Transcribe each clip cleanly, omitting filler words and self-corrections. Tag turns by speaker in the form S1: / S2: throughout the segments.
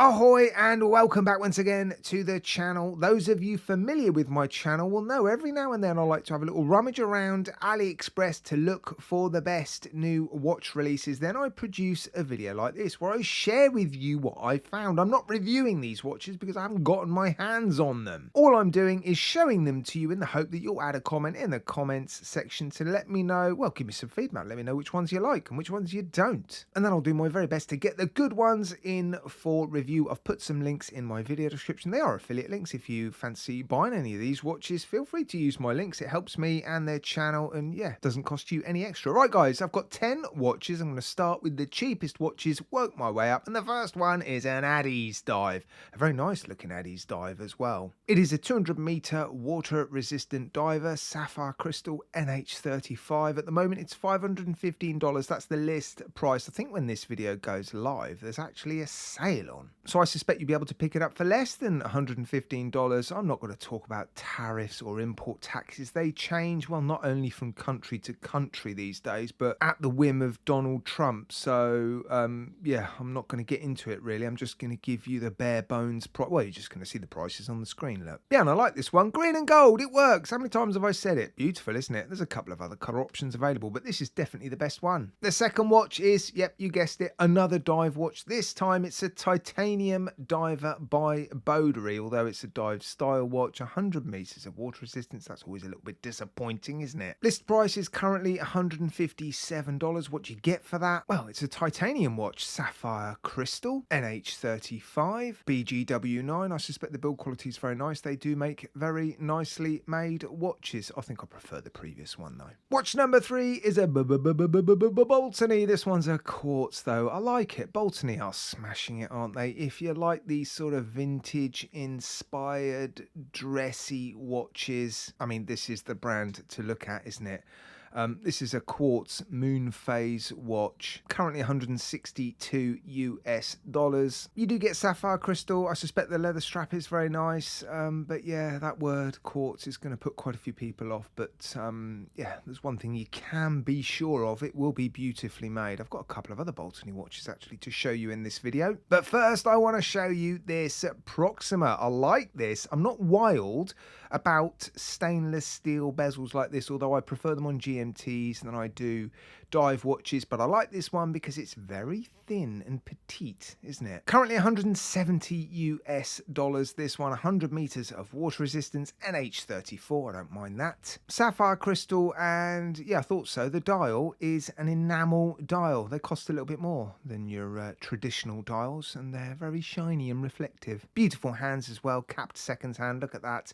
S1: Ahoy and welcome back once again to the channel. Those of you familiar with my channel will know every now and then I like to have a little rummage around AliExpress to look for the best new watch releases. Then I produce a video like this where I share with you what I found. I'm not reviewing these watches because I haven't gotten my hands on them. All I'm doing is showing them to you in the hope that you'll add a comment in the comments section to let me know, well, give me some feedback. Let me know which ones you like and which ones you don't. And then I'll do my very best to get the good ones in for review. I've put some links in my video description. They are affiliate links. If you fancy buying any of these watches, feel free to use my links. It helps me and their channel, and yeah, doesn't cost you any extra. Right guys, I've got 10 watches. I'm going to start with the cheapest watches, work my way up, and the first one is an Addy's dive. A very nice looking Addy's dive as well. It is a 200-meter water resistant diver, sapphire crystal, NH35. At the moment it's $515. That's the list price. I think when this video goes live there's actually a sale on, so I suspect you'll be able to pick it up for less than $115. I'm not going to talk about tariffs or import taxes. They change, well, not only from country to country these days, but at the whim of Donald Trump. So yeah, I'm not going to get into it really. I'm just going to give you the bare bones price. Well, you're just going to see the prices on the screen. Look, yeah, and I like this one, green and gold. It works. How many times have I said it? Beautiful, isn't it? There's a couple of other color options available, but this is definitely the best one. The second watch is, yep, you guessed it, another dive watch. This time it's a titanium diver by Bodery. Although it's a dive style watch, 100 meters of water resistance. That's always a little bit disappointing, isn't it? List price is currently $157. What do you get for that? Well, it's a titanium watch, sapphire crystal, NH35, BGW9. I suspect the build quality is very nice. They do make very nicely made watches. I think I prefer the previous one though. Watch number 3 is a Boltony. This one's a quartz though. I like it. Boltony are smashing it, aren't they? If you like these sort of vintage inspired dressy watches, I mean, this is the brand to look at, isn't it? This is a quartz moon phase watch, currently 162 US dollars. You do get sapphire crystal. I suspect the leather strap is very nice, but yeah, that word quartz is going to put quite a few people off. But yeah, there's one thing you can be sure of: it will be beautifully made. I've got a couple of other Boltony watches actually to show you in this video, but first I want to show you this Proxima. I like this. I'm not wild about stainless steel bezels like this, although I prefer them on GMTs than I do dive watches, but I like this one because it's very thin and petite, isn't it? Currently 170 US dollars. This one, 100 meters of water resistance, NH34. I don't mind that. Sapphire crystal, and yeah, I thought so. The dial is an enamel dial. They cost a little bit more than your traditional dials, and they're very shiny and reflective. Beautiful hands as well, capped seconds hand. Look at that.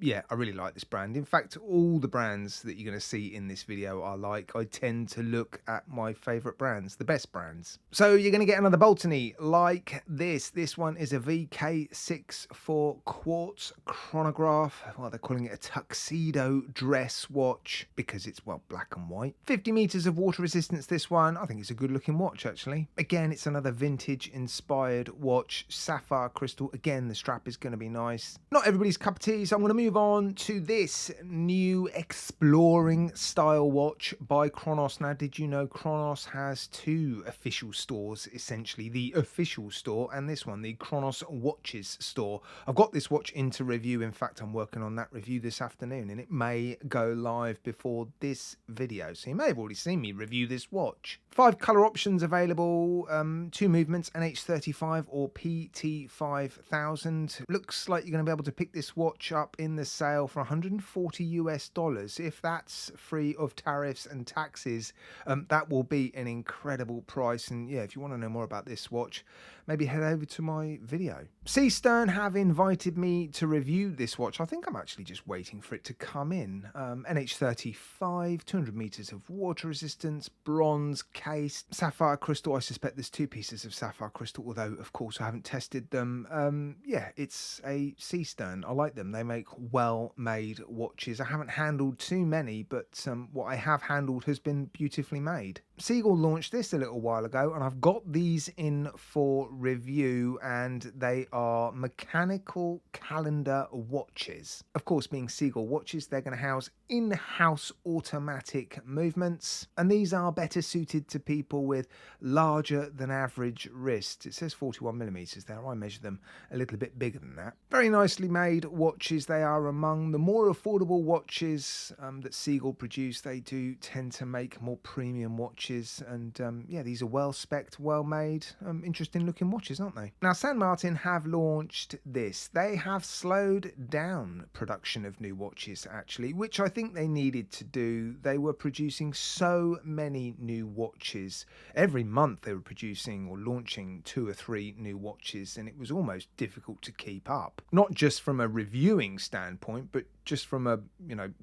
S1: Yeah, I really like this brand. In fact, all the brands that you're going to see in this video I like. I tend to look at my favorite brands, the best brands. So you're going to get another Boltony like this. This one is a VK64 quartz chronograph. Well, they're calling it a tuxedo dress watch because it's, well, black and white. 50 meters of water resistance, this one. I think it's a good looking watch actually. Again, it's another vintage inspired watch, sapphire crystal. Again, the strap is going to be nice. Not everybody's cup of tea, so I'm going to move on to this new exploring style watch by Chronos. Now, did you know Chronos has two official stores, essentially? The official store and this one, the Chronos Watches store. I've got this watch into review. In fact, I'm working on that review this afternoon and it may go live before this video, so you may have already seen me review this watch. 5 color options available, 2 movements, NH35 or PT5000. Looks like you're going to be able to pick this watch up in the sale for 140 US dollars. If that's free of tariffs and taxes, that will be an incredible price. And yeah, if you want to know more about this watch, maybe head over to my video. Sea Stern have invited me to review this watch. I think I'm actually just waiting for it to come in. NH35, 200 meters of water resistance, bronze case, sapphire crystal. I suspect there's 2 pieces of sapphire crystal, although of course I haven't tested them. Yeah, it's a Sea Stern. I like them. They make well-made watches. I haven't handled too many, but what I have handled has been beautiful. beautifully made. Seagull launched this a little while ago, and I've got these in for review, and they are mechanical calendar watches. Of course, being Seagull watches, they're going to house in-house automatic movements, and these are better suited to people with larger than average wrists. It says 41mm there. I measure them a little bit bigger than that. Very nicely made watches. They are among the more affordable watches that Seagull produce. They do tend to make more premium watches, and yeah, these are well specced, well made, interesting looking watches, aren't they? Now, San Martin have launched this. They have slowed down production of new watches, actually, which I think they needed to do. They were producing so many new watches. Every month they were producing or launching 2 or 3 new watches, and it was almost difficult to keep up. Not just from a reviewing standpoint, but just from a,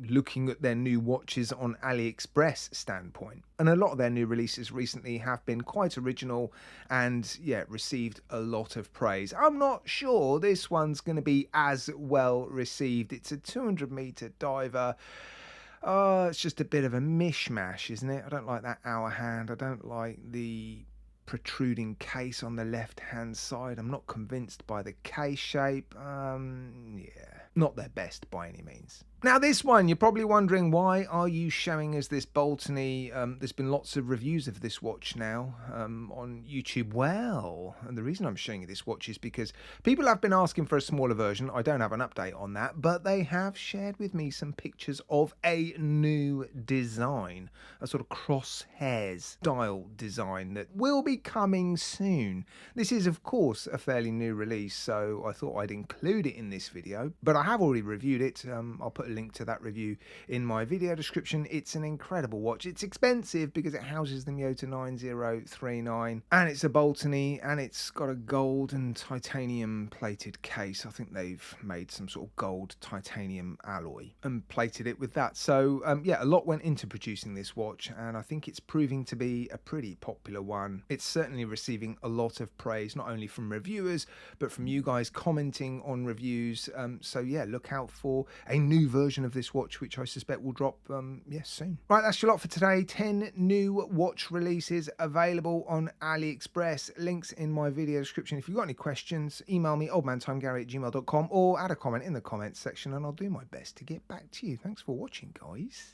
S1: looking at their new watches on AliExpress standpoint. And a lot of their new releases recently have been quite original and, yeah, received a lot of praise. I'm not sure this one's going to be as well received. It's a 200-meter diver. It's just a bit of a mishmash, isn't it? I don't like that hour hand. I don't like the protruding case on the left-hand side. I'm not convinced by the case shape. Yeah, not their best by any means. Now, this one, you're probably wondering, why are you showing us this Boltony? There's been lots of reviews of this watch now on YouTube. Well, and the reason I'm showing you this watch is because people have been asking for a smaller version. I don't have an update on that, but they have shared with me some pictures of a new design, a sort of crosshairs style design that will be coming soon. This is, of course, a fairly new release, so I thought I'd include it in this video, but I have already reviewed it. I'll put a link to that review in my video description. It's an incredible watch. It's expensive because it houses the Miyota 9039, and it's a Boltony, and it's got a gold and titanium plated case. I think they've made some sort of gold titanium alloy and plated it with that. So yeah, a lot went into producing this watch, and I think it's proving to be a pretty popular one. It's certainly receiving a lot of praise, not only from reviewers but from you guys commenting on reviews. So yeah, look out for a new version of this watch, which I suspect will drop yes, soon. Right, that's your lot for today. 10 new watch releases available on AliExpress. Links in my video description. If you've got any questions, email me oldmantomgary@gmail.com or add a comment in the comments section, and I'll do my best to get back to you. Thanks for watching, guys.